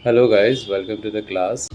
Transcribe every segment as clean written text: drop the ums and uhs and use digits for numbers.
Hello guys, welcome to the class.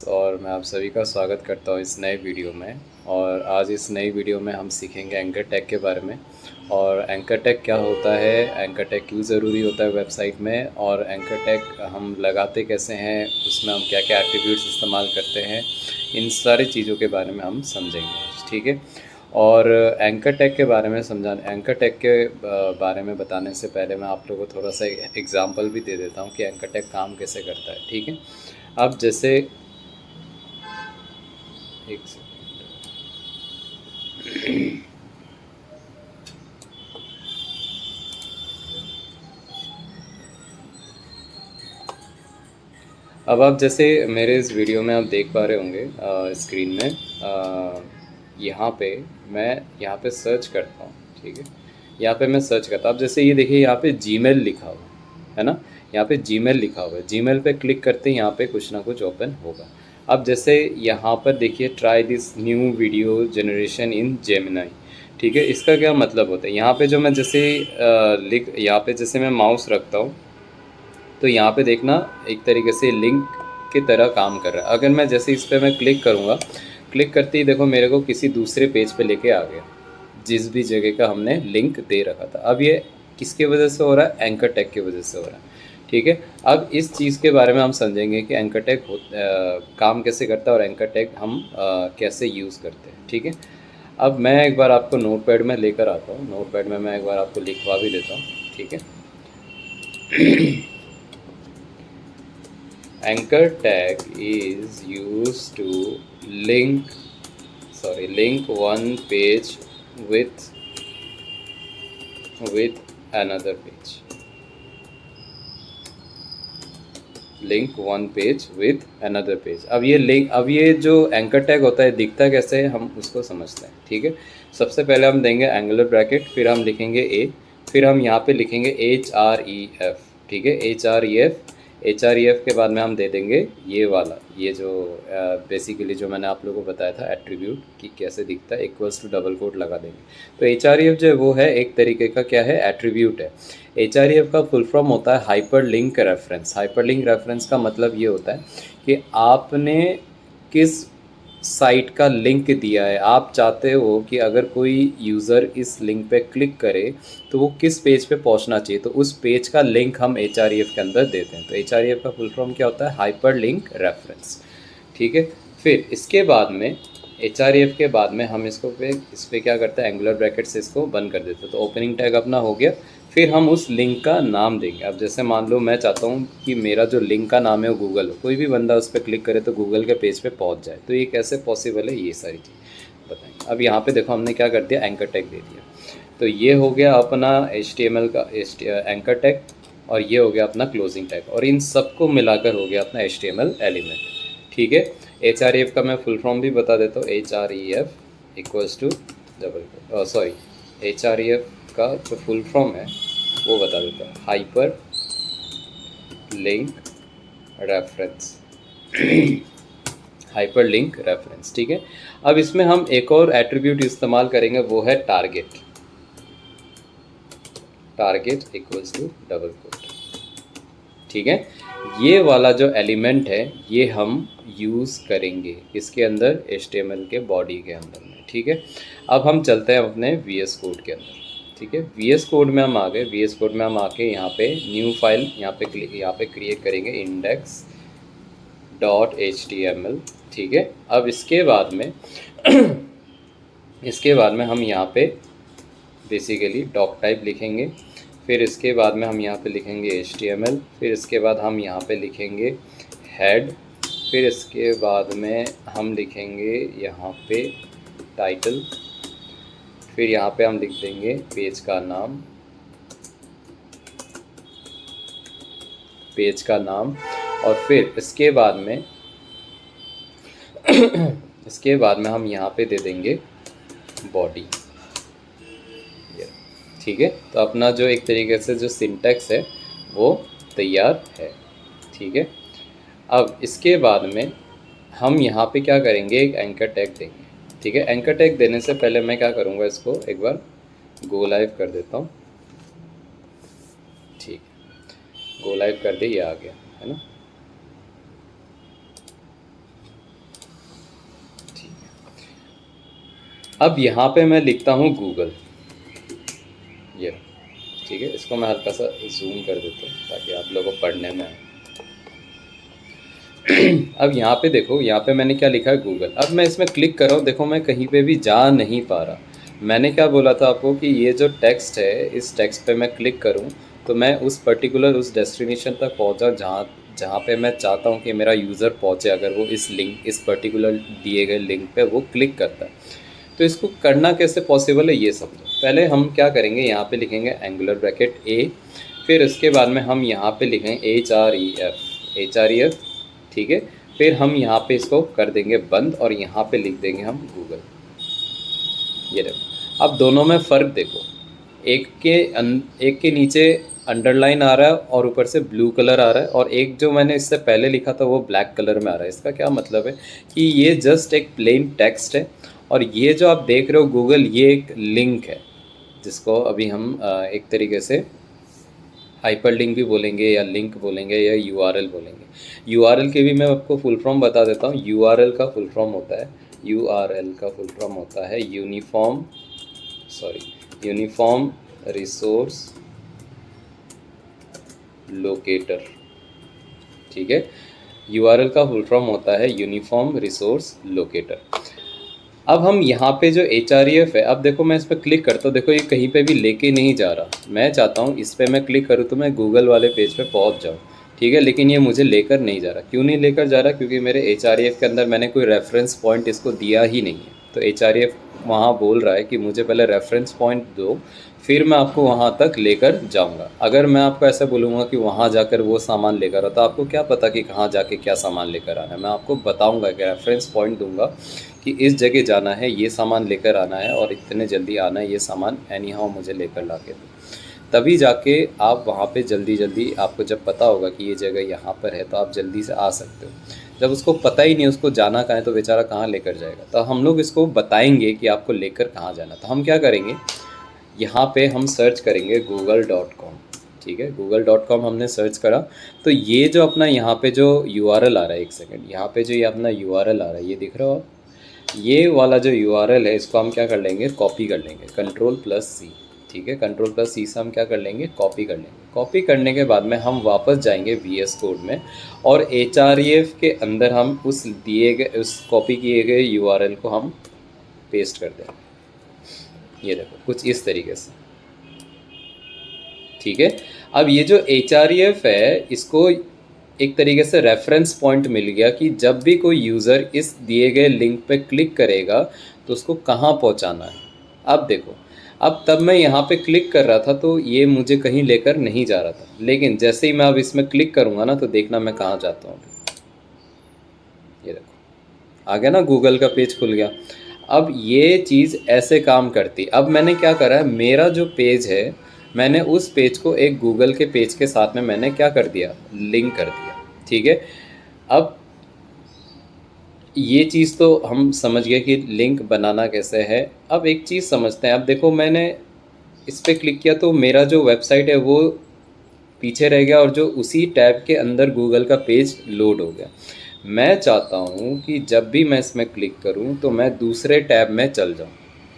और मैं आप सभी का स्वागत करता हूँ इस नए वीडियो में। और आज इस नई वीडियो में हम सीखेंगे एंकर टैग के बारे में। और एंकर टैग क्या होता है, एंकर टैग क्यों ज़रूरी होता है वेबसाइट में, और एंकर टैग हम लगाते कैसे हैं, उसमें हम क्या क्या एट्रीब्यूट्स इस्तेमाल करते हैं, इन सारी चीज़ों के बारे में हम समझेंगे आज, ठीक है। और एंकर टैग के बारे में एंकर टैग के बारे में बताने से पहले मैं आप लोगों को थोड़ा सा एग्जांपल भी दे देता हूँ कि एंकर टैग काम कैसे करता है, ठीक है। अब जैसे एक अब आप जैसे मेरे इस वीडियो में आप देख पा रहे होंगे स्क्रीन में, यहाँ पे मैं यहाँ पे सर्च करता हूँ, ठीक है। यहाँ पे मैं सर्च करता हूँ। अब जैसे ये देखिए, यहाँ पे जीमेल लिखा हुआ है ना, यहाँ पे जीमेल लिखा हुआ है। जीमेल पे क्लिक करते ही यहाँ पे कुछ ना कुछ ओपन होगा। अब जैसे यहाँ पर देखिए, try this new video generation in Gemini, ठीक है। इसका क्या मतलब होता है, यहाँ पे जो मैं जैसे यहाँ पे जैसे मैं माउस रखता हूँ तो यहाँ पे देखना एक तरीके से लिंक की तरह काम कर रहा है। अगर मैं जैसे इस पर मैं क्लिक करूँगा, क्लिक करते ही देखो मेरे को किसी दूसरे पेज पे लेके आ गया, जिस भी जगह का हमने लिंक दे रखा था। अब ये किसके वजह से हो रहा है, एंकर टैग की वजह से हो रहा है, ठीक है। अब इस चीज़ के बारे में हम समझेंगे कि एंकर टैग काम कैसे करता है और एंकर टैग हम कैसे यूज़ करते हैं, ठीक है। अब मैं एक बार आपको नोटपैड में लेकर आता हूँ, नोटपैड में मैं एक बार आपको लिखवा भी देता हूँ, ठीक है। Anchor tag is used to link link one page with another page, link one page with another page. अब ये जो एंकर टैग होता है दिखता कैसे है, हम उसको समझते हैं, ठीक है। सबसे पहले हम देंगे एंगुलर ब्रैकेट, फिर हम लिखेंगे ए, फिर हम यहाँ पे लिखेंगे HREF, ठीक है। HREF के बाद में हम दे देंगे ये वाला, ये जो बेसिकली जो मैंने आप लोगों को बताया था एट्रीब्यूट कि कैसे दिखता है, इक्वल्स टू डबल कोट लगा देंगे। तो HREF जो है वो है एक तरीके का क्या है, एट्रीब्यूट है। HREF का फुल फॉर्म होता है hyper link reference. Hyper link reference का मतलब ये होता है कि आपने किस साइट का लिंक दिया है। आप चाहते हो कि अगर कोई यूज़र इस लिंक पे क्लिक करे तो वो किस पेज पे पहुंचना चाहिए, तो उस पेज का लिंक हम HREF के अंदर देते हैं। तो HREF का फुल फॉर्म क्या होता है, हाइपर लिंक रेफरेंस, ठीक है। फिर इसके बाद में HREF के बाद में हम इस पे क्या करते हैं, एंगुलर ब्रैकेट से इसको बंद कर देते हैं। तो ओपनिंग टैग अपना हो गया। फिर हम उस लिंक का नाम देंगे। अब जैसे मान लो मैं चाहता हूँ कि मेरा जो लिंक का नाम है वो गूगल हो, कोई भी बंदा उस पर क्लिक करे तो गूगल के पेज पे पहुँच जाए। तो ये कैसे पॉसिबल है, ये सारी चीज़ बताएंगे। अब यहाँ पे देखो हमने क्या कर दिया, एंकर टैग दे दिया। तो ये हो गया अपना HTML का एंकर टैग, और ये हो गया अपना क्लोजिंग टैग, और इन सबको मिलाकर हो गया अपना HTML एलिमेंट, ठीक है। HREF का मैं फुल फॉर्म भी बता देता हूँ। HREF इक्वल्स टू HREF का जो फुल फॉर्म है वो बता देता हूँ, hyper link reference. Hyper link reference, ठीक है। अब इसमें हम एक और एट्रीब्यूट इस्तेमाल करेंगे, वो है target. Target equals to double quote, ठीक है। ये वाला जो एलिमेंट है ये हम यूज़ करेंगे इसके अंदर, HTML के बॉडी के अंदर में, ठीक है। अब हम चलते हैं अपने VS कोड के अंदर, ठीक है। VS कोड में हम आ गए। VS कोड में हम आके यहाँ पे न्यू फाइल यहाँ पे क्रिएट करेंगे, index.html, ठीक है। अब इसके बाद में हम यहाँ पे बेसिकली डॉक टाइप लिखेंगे। फिर इसके बाद में हम यहाँ पे लिखेंगे HTML। फिर इसके बाद हम यहाँ पे लिखेंगे हेड। फिर इसके बाद में हम लिखेंगे यहाँ पे टाइटल। फिर यहाँ पे हम लिख देंगे पेज का नाम, और फिर इसके बाद में हम यहाँ पे दे देंगे बॉडी, ठीक है। तो अपना जो एक तरीके से जो सिंटैक्स है वो तैयार है, ठीक है। अब इसके बाद में हम यहाँ पे क्या करेंगे, एक एंकर टैग देंगे, ठीक है। एंकर टैग देने से पहले मैं क्या करूँगा, इसको एक बार गो लाइव कर देता हूँ, गो लाइव कर दे, ये आ गया है ना। ठीक है, अब यहाँ पे मैं लिखता हूँ गूगल, ये। ठीक है, इसको मैं हल्का सा जूम कर देता हूँ ताकि आप लोगों को पढ़ने में आए। अब यहाँ पे देखो, यहाँ पे मैंने क्या लिखा है, गूगल। अब मैं इसमें क्लिक कर रहा हूँ, देखो मैं कहीं पे भी जा नहीं पा रहा। मैंने क्या बोला था आपको कि ये जो टेक्स्ट है, इस टेक्स्ट पे मैं क्लिक करूँ तो मैं उस पर्टिकुलर उस डेस्टिनेशन तक पहुँचा जहाँ जहाँ पे मैं चाहता हूँ कि मेरा यूज़र पहुँचे, अगर वो इस लिंक, इस पर्टिकुलर दिए गए लिंक पे वो क्लिक करता है। तो इसको करना कैसे पॉसिबल है ये समझो। पहले हम क्या करेंगे, यहाँ पे लिखेंगे एंगुलर ब्रैकेट ए, फिर उसके बाद में हम यहाँ पे लिखेंगे HREF, ठीक है। फिर हम यहाँ पे इसको कर देंगे बंद और यहाँ पे लिख देंगे हम गूगल। ये देखो, अब दोनों में फ़र्क देखो, एक के नीचे अंडरलाइन आ रहा है और ऊपर से ब्लू कलर आ रहा है, और एक जो मैंने इससे पहले लिखा था वो ब्लैक कलर में आ रहा है। इसका क्या मतलब है कि ये जस्ट एक प्लेन टेक्स्ट है, और ये जो आप देख रहे हो गूगल, ये एक लिंक है जिसको अभी हम एक तरीके से हाइपरलिंक भी बोलेंगे या लिंक बोलेंगे या यूआरएल बोलेंगे। यूआरएल के भी मैं आपको फुल फॉर्म बता देता हूँ। यूआरएल का फुल फॉर्म होता है, यूआरएल का फुल फॉर्म होता है यूनिफॉर्म रिसोर्स लोकेटर। ठीक है, यूआरएल का फुल फॉर्म होता है यूनिफॉर्म रिसोर्स लोकेटर। अब हम यहाँ पे जो HREF है, अब देखो मैं इस पर क्लिक करता हूँ, देखो ये कहीं पे भी लेके नहीं जा रहा। मैं चाहता हूँ इस पर मैं क्लिक करूँ तो मैं गूगल वाले पेज पे पहुँच जाऊँ, ठीक है, लेकिन ये मुझे लेकर नहीं जा रहा। क्यों नहीं लेकर जा रहा? क्योंकि मेरे HREF के अंदर मैंने कोई रेफरेंस पॉइंट इसको दिया ही नहीं है। तो HREF वहाँ बोल रहा है कि मुझे पहले रेफरेंस पॉइंट दो, फिर मैं आपको वहाँ तक लेकर जाऊँगा। अगर मैं आपको ऐसा बोलूँगा कि वहाँ जाकर वो सामान लेकर आओ, तो आपको क्या पता कि कहाँ जाके क्या सामान लेकर आना है। मैं आपको बताऊँगा कि रेफरेंस पॉइंट दूँगा कि इस जगह जाना है, ये सामान लेकर आना है और इतने जल्दी आना है, ये सामान एनी हाउ मुझे लेकर ला के दो। तभी जाके आप वहाँ पे जल्दी जल्दी, आपको जब पता होगा कि ये जगह यहाँ पर है तो आप जल्दी से आ सकते हो। जब उसको पता ही नहीं उसको जाना कहाँ है तो बेचारा कहाँ लेकर जाएगा। तो हम लोग इसको बताएंगे कि आपको लेकर कहाँ जाना। तो हम क्या करेंगे, यहाँ पे हम सर्च करेंगे google.com। ठीक है, google.com हमने सर्च करा तो ये जो अपना यहाँ पे जो URL आ रहा है, एक सेकेंड, यहाँ पे जो ये अपना URL आ रहा है, ये दिख रहा हो आप, ये वाला जो URL है इसको हम क्या कर लेंगे, कॉपी कर लेंगे, Ctrl+C। ठीक है, Ctrl+C से हम क्या कर लेंगे, कॉपी कर लेंगे। कॉपी करने के बाद में हम वापस जाएंगे VS कोड में और HREF के अंदर हम उस दिए गए, उस कॉपी किए गए URL को हम पेस्ट कर देंगे। ये देखो कुछ इस तरीके से। ठीक है, अब ये जो HREF है, इसको एक तरीके से रेफरेंस पॉइंट मिल गया कि जब भी कोई यूज़र इस दिए गए लिंक पे क्लिक करेगा तो उसको कहाँ पहुँचाना है। अब देखो, अब तब मैं यहाँ पे क्लिक कर रहा था तो ये मुझे कहीं लेकर नहीं जा रहा था, लेकिन जैसे ही मैं अब इसमें क्लिक करूँगा ना तो देखना मैं कहाँ जाता हूँ। ये देखो आ गया ना, गूगल का पेज खुल गया। अब ये चीज़ ऐसे काम करती। अब मैंने क्या करा है, मेरा जो पेज है मैंने उस पेज को एक गूगल के पेज के साथ में मैंने क्या कर दिया, लिंक कर दिया। ठीक है, अब ये चीज़ तो हम समझ गए कि लिंक बनाना कैसे है। अब एक चीज़ समझते हैं। अब देखो मैंने इस पर क्लिक किया तो मेरा जो वेबसाइट है वो पीछे रह गया और जो उसी टैब के अंदर गूगल का पेज लोड हो गया। मैं चाहता हूँ कि जब भी मैं इसमें क्लिक करूँ तो मैं दूसरे टैब में चल जाऊँ।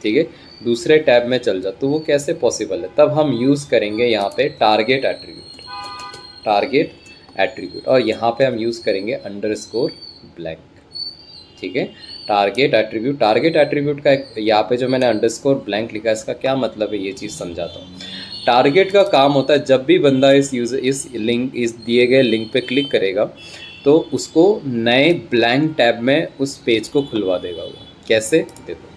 ठीक है, दूसरे टैब में चल जाऊँ। तो वो कैसे पॉसिबल है? तब हम यूज़ करेंगे यहाँ पे टारगेट एट्रीब्यूट, और यहाँ पे हम यूज़ करेंगे _ब्लैंक। ठीक है, टारगेट एट्रीब्यूट का यहाँ पे जो मैंने _ब्लैंक लिखा है, इसका क्या मतलब है ये चीज़ समझाता हूँ। टारगेट का काम होता है जब भी बंदा इस दिए गए लिंक पे क्लिक करेगा तो उसको नए ब्लैंक टैब में उस पेज को खुलवा देगा वो। कैसे? देखो,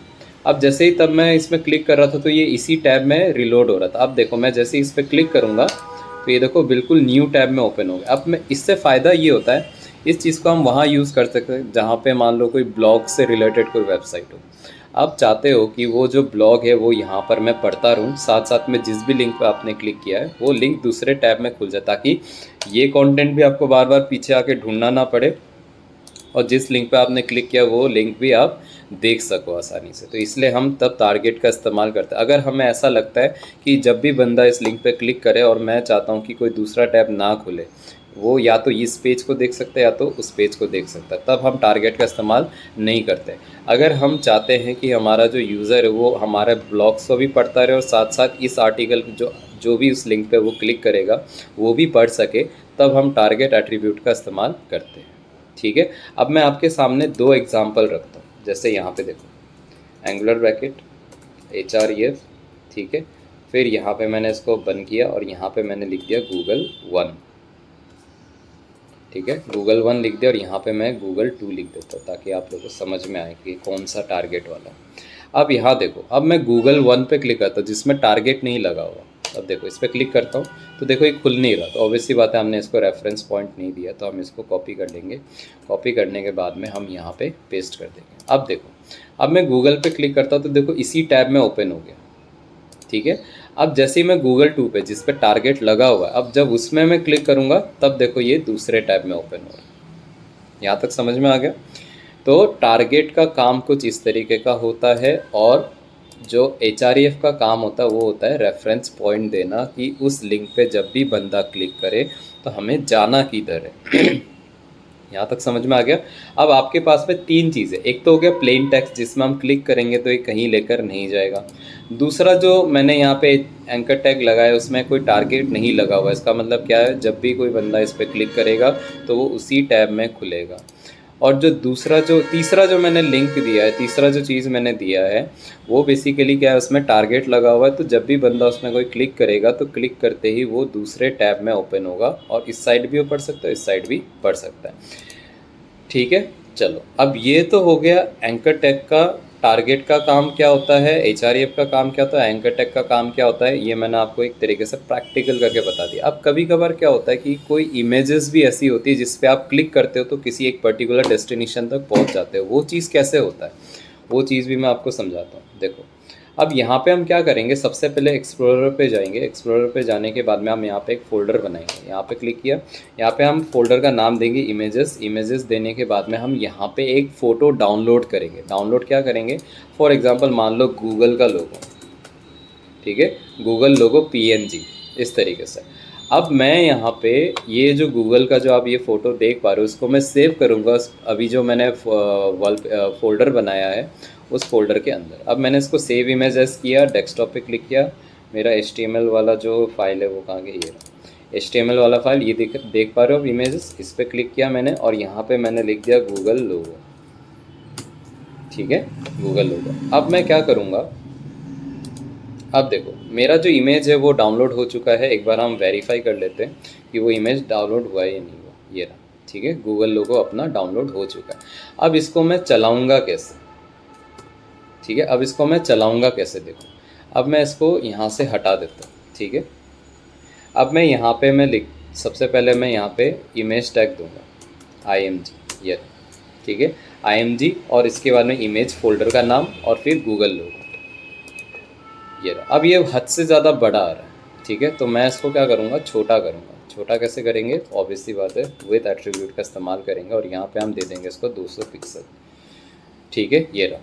अब जैसे ही तब मैं इसमें क्लिक कर रहा था तो ये इसी टैब में रिलोड हो रहा था। अब देखो मैं जैसे ही इस पर क्लिक करूँगा तो ये देखो बिल्कुल न्यू टैब में ओपन हो गया। अब मैं इससे फ़ायदा ये होता है, इस चीज़ को हम वहाँ यूज़ कर सकते हैं जहाँ पे मान लो कोई ब्लॉग से रिलेटेड कोई वेबसाइट हो। आप चाहते हो कि वो जो ब्लॉग है वो यहाँ पर मैं पढ़ता रहूँ, साथ साथ में जिस भी लिंक पर आपने क्लिक किया है वो लिंक दूसरे टैब में खुल जाए, ताकि ये कंटेंट भी आपको बार बार पीछे आके ढूंढना ना पड़े और जिस लिंक पे आपने क्लिक किया वो लिंक भी आप देख सको आसानी से। तो इसलिए हम तब टारगेट का इस्तेमाल करते हैं। अगर हमें ऐसा लगता है कि जब भी बंदा इस लिंक पे क्लिक करे और मैं चाहता हूँ कि कोई दूसरा टैब ना खुले, वो या तो इस पेज को देख सकता है या तो उस पेज को देख सकता है, तब हम टारगेट का इस्तेमाल नहीं करते। अगर हम चाहते हैं कि हमारा जो यूज़र है वो हमारे ब्लॉग्स को भी पढ़ता रहे और साथ साथ इस आर्टिकल जो जो भी उस लिंक पे वो क्लिक करेगा वो भी पढ़ सके, तब हम टारगेट एट्रीब्यूट का इस्तेमाल करते हैं। ठीक है, अब मैं आपके सामने दो एग्जांपल रखता हूँ। जैसे यहाँ पे देखो, एंगुलर ब्रैकेट href, ठीक है, फिर यहाँ पे मैंने इसको बंद किया और यहाँ पे मैंने लिख दिया गूगल 1। ठीक है, गूगल 1 लिख दिया और यहाँ पे मैं गूगल 2 लिख देता हूँ ताकि आप लोगों को समझ में आए कि कौन सा टारगेट वाला है। अब यहाँ देखो, अब मैं गूगल 1 पे क्लिक करता हूँ जिसमें टारगेट नहीं लगा हुआ। अब देखो इस पर क्लिक करता हूँ तो देखो ये खुल नहीं रहा। तो ऑब्वियसली बात है, हमने इसको रेफरेंस पॉइंट नहीं दिया, तो हम इसको कॉपी कर लेंगे। कॉपी करने के बाद में हम यहाँ पे पेस्ट कर देंगे। अब देखो, अब मैं गूगल पे क्लिक करता हूँ तो देखो इसी टैब में ओपन हो गया। ठीक है, अब जैसे ही मैं गूगल 2 पे जिस पे टारगेट लगा हुआ है, अब जब उसमें मैं क्लिक करूँगा तब देखो ये दूसरे टैब में ओपन हो रहा है। यहाँ तक समझ में आ गया? तो टारगेट का काम कुछ इस तरीके का होता है, और जो href का काम होता है वो होता है रेफरेंस पॉइंट देना कि उस लिंक पे जब भी बंदा क्लिक करे तो हमें जाना किधर है। यहाँ तक समझ में आ गया? अब आपके पास में तीन चीज़ें, एक तो हो गया प्लेन टेक्स्ट जिसमें हम क्लिक करेंगे तो ये कहीं लेकर नहीं जाएगा। दूसरा जो मैंने यहाँ पे एंकर टैग लगाया उसमें कोई टारगेट नहीं लगा हुआ, इसका मतलब क्या है, जब भी कोई बंदा इस पर क्लिक करेगा तो वो उसी टैब में खुलेगा। और जो तीसरा जो मैंने लिंक दिया है, तीसरा जो चीज़ मैंने दिया है वो बेसिकली क्या है, उसमें टारगेट लगा हुआ है, तो जब भी बंदा उसमें कोई क्लिक करेगा तो क्लिक करते ही वो दूसरे टैब में ओपन होगा, और इस साइड भी वो पढ़ सकता है, इस साइड भी पढ़ सकता है। ठीक है, चलो अब ये तो हो गया एंकर टैग का टारगेट का काम क्या होता है, href का काम क्या होता है, एंकर टैग का काम क्या होता है, ये मैंने आपको एक तरीके से प्रैक्टिकल करके बता दिया। अब कभी कभार क्या होता है कि कोई इमेजेस भी ऐसी होती है जिस पे आप क्लिक करते हो तो किसी एक पर्टिकुलर डेस्टिनेशन तक पहुंच जाते हो। वो चीज़ कैसे होता है, वो चीज़ भी मैं आपको समझाता हूँ। देखो, अब यहाँ पे हम क्या करेंगे, सबसे पहले एक्सप्लोरर पे जाएंगे। एक्सप्लोरर पे जाने के बाद में हम यहाँ पे एक फ़ोल्डर बनाएंगे। यहाँ पे क्लिक किया, यहाँ पे हम फोल्डर का नाम देंगे इमेजेस। इमेजेस देने के बाद में हम यहाँ पे एक फ़ोटो डाउनलोड करेंगे। डाउनलोड क्या करेंगे, फॉर एग्जांपल मान लो गूगल का लोगो, ठीक है, गूगल लोगो png, इस तरीके से। अब मैं यहाँ पे ये जो गूगल का जो आप ये फ़ोटो देख पा रहे हो इसको मैं सेव करूँगा अभी जो मैंने फोल्डर बनाया है उस फोल्डर के अंदर। अब मैंने इसको सेव इमेज एज किया, डेस्कटॉप पे क्लिक किया, मेरा HTML वाला जो फाइल है वो कहाँ गई, ये HTML वाला फाइल, ये देख पा रहे हो इमेजेस, इस पर क्लिक किया मैंने और यहाँ पे मैंने लिख दिया गूगल लोगो। ठीक है, गूगल लोगो। अब मैं क्या करूँगा, अब देखो मेरा जो इमेज है वो डाउनलोड हो चुका है। एक बार हम वेरीफाई कर लेते हैं कि वो इमेज डाउनलोड हुआ है या नहीं हुआ। ये रहा, ठीक है, गूगल लोगो अपना डाउनलोड हो चुका है। अब इसको मैं चलाऊंगा कैसे, ठीक है, अब इसको मैं चलाऊंगा कैसे, देखो अब मैं इसको यहाँ से हटा देता हूँ। ठीक है, अब मैं यहाँ पे सबसे पहले मैं यहाँ पे इमेज टैग दूंगा img, ये, ठीक है, img, और इसके बाद में इमेज फोल्डर का नाम और फिर गूगल लोगो। ये रहा। अब ये हद से ज़्यादा बड़ा आ रहा है, ठीक है, तो मैं इसको क्या करूँगा, छोटा करूँगा। छोटा कैसे करेंगे, ऑब्वियसली बात है विद एट्रीब्यूट का इस्तेमाल करेंगे और यहाँ पे हम दे देंगे इसको 200 पिक्सल। ठीक है, ये रहा।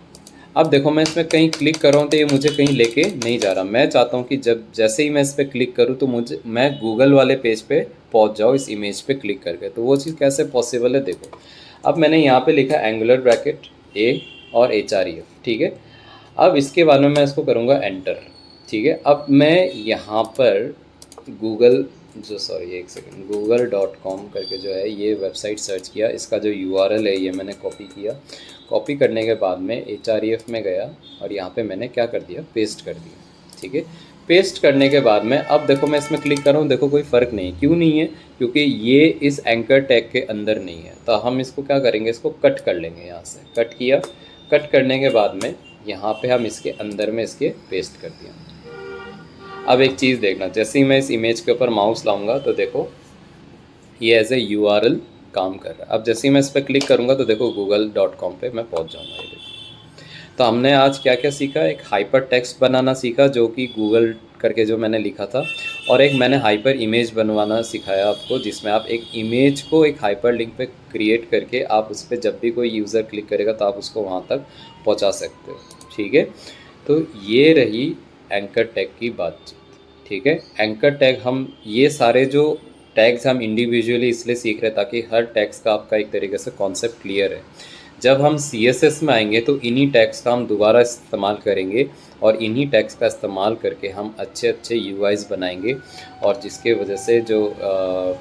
अब देखो मैं इसमें कहीं क्लिक कर रहा हूँ तो ये मुझे कहीं लेके नहीं जा रहा। मैं चाहता हूँ कि जैसे ही मैं इस पर क्लिक करूँ तो मैं गूगल वाले पेज पे पहुँच जाऊँ इस इमेज पे क्लिक करके। तो वो चीज़ कैसे पॉसिबल है, देखो अब मैंने यहाँ पे लिखा एंगुलर ब्रैकेट A और href, ठीक है। अब इसके बाद में मैं इसको करूँगा एंटर, ठीक है। अब मैं यहाँ पर google.com करके जो है ये वेबसाइट सर्च किया, इसका जो URL है ये मैंने कॉपी किया। कॉपी करने के बाद में href में गया और यहाँ पे मैंने क्या कर दिया, पेस्ट कर दिया, ठीक है। पेस्ट करने के बाद में अब देखो मैं इसमें क्लिक कर रहा हूँ, देखो कोई फ़र्क नहीं है। क्यों नहीं है, क्योंकि ये इस एंकर टैग के अंदर नहीं है। तो हम इसको क्या करेंगे, इसको कट कर लेंगे। यहाँ से कट किया, कट करने के बाद में यहाँ पे हम इसके अंदर में इसके पेस्ट कर दिया। अब एक चीज़ देखना, जैसे ही मैं इस इमेज के ऊपर माउस लाऊंगा तो देखो ये एज ए URL काम कर रहा है। अब जैसे ही मैं इस पर क्लिक करूँगा तो देखो google.com पे मैं पहुँच जाऊँगा। ये देखो, तो हमने आज क्या क्या सीखा, एक हाइपर टेक्स्ट बनाना सीखा जो कि गूगल करके जो मैंने लिखा था, और एक मैंने हाइपर इमेज बनवाना सिखाया आपको, जिसमें आप एक इमेज को एक हाइपर लिंक पे क्रिएट करके आप उस पर जब भी कोई यूज़र क्लिक करेगा तो आप उसको वहाँ तक पहुंचा सकते हो। ठीक है, तो ये रही एंकर टैग की बातचीत। ठीक है, एंकर टैग हम ये सारे जो टैग्स हम इंडिविजुअली इसलिए सीख रहे हैं ताकि हर टैग्स का आपका एक तरीके से कॉन्सेप्ट क्लियर है। जब हम CSS में आएंगे तो इन्हीं टैग्स का हम दोबारा इस्तेमाल करेंगे और इन्हीं टैग्स का इस्तेमाल करके हम अच्छे अच्छे UIs बनाएंगे, और जिसके वजह से जो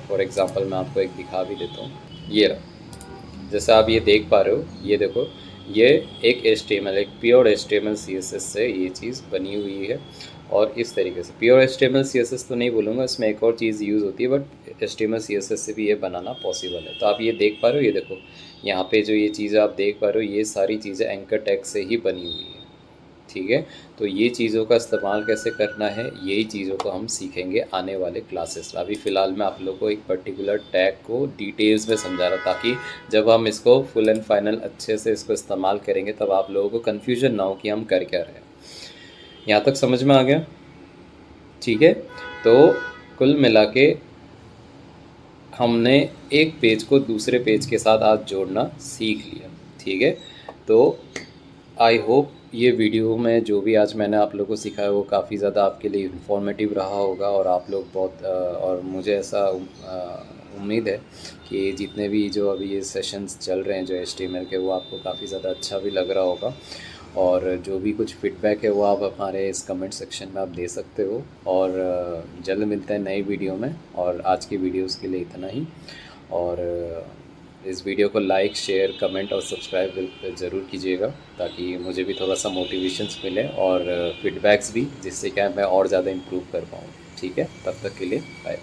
फॉर एग्ज़ाम्पल मैं आपको एक दिखा भी देता हूँ, ये रहा, जैसा आप ये देख पा रहे हो, ये देखो, ये एक HTML, एक प्योर HTML CSS से ये चीज़ बनी हुई है। और इस तरीके से प्योर HTML CSS तो नहीं बोलूँगा, इसमें एक और चीज़ यूज़ होती है, बट HTML CSS से भी ये बनाना पॉसिबल है। तो आप ये देख पा रहे हो, ये देखो यहाँ पे जो ये चीज़ें आप देख पा रहे हो, ये सारी चीज़ें एंकर टैग से ही बनी हुई है। ठीक है, तो ये चीज़ों का इस्तेमाल कैसे करना है, यही चीज़ों को हम सीखेंगे आने वाले क्लासेस में। अभी फ़िलहाल मैं आप लोगों को एक पर्टिकुलर टैग को डिटेल्स में समझा रहा, ताकि जब हम इसको फुल एंड फाइनल अच्छे से इसको इस्तेमाल करेंगे तब आप लोगों को कन्फ्यूजन ना हो कि हम कर क्या रहे हैं। यहाँ तक समझ में आ गया? ठीक है, तो कुल मिला के हमने एक पेज को दूसरे पेज के साथ आज जोड़ना सीख लिया। ठीक है, तो आई होप ये वीडियो में जो भी आज मैंने आप लोगों को सिखाया वो काफ़ी ज़्यादा आपके लिए इन्फॉर्मेटिव रहा होगा, और आप लोग बहुत और मुझे ऐसा उम्मीद है कि जितने भी जो अभी ये सेशंस चल रहे हैं जो HTML के, वो आपको काफ़ी ज़्यादा अच्छा भी लग रहा होगा। और जो भी कुछ फीडबैक है वो आप हमारे इस कमेंट सेक्शन में आप दे सकते हो। और जल्द मिलते हैं नई वीडियो में, और आज की वीडियोस के लिए इतना ही। और इस वीडियो को लाइक, शेयर, कमेंट और सब्सक्राइब ज़रूर कीजिएगा, ताकि मुझे भी थोड़ा सा मोटिवेशंस मिले और फीडबैक्स भी, जिससे क्या मैं और ज़्यादा इम्प्रूव कर पाऊँ। ठीक है, तब तक के लिए बाय।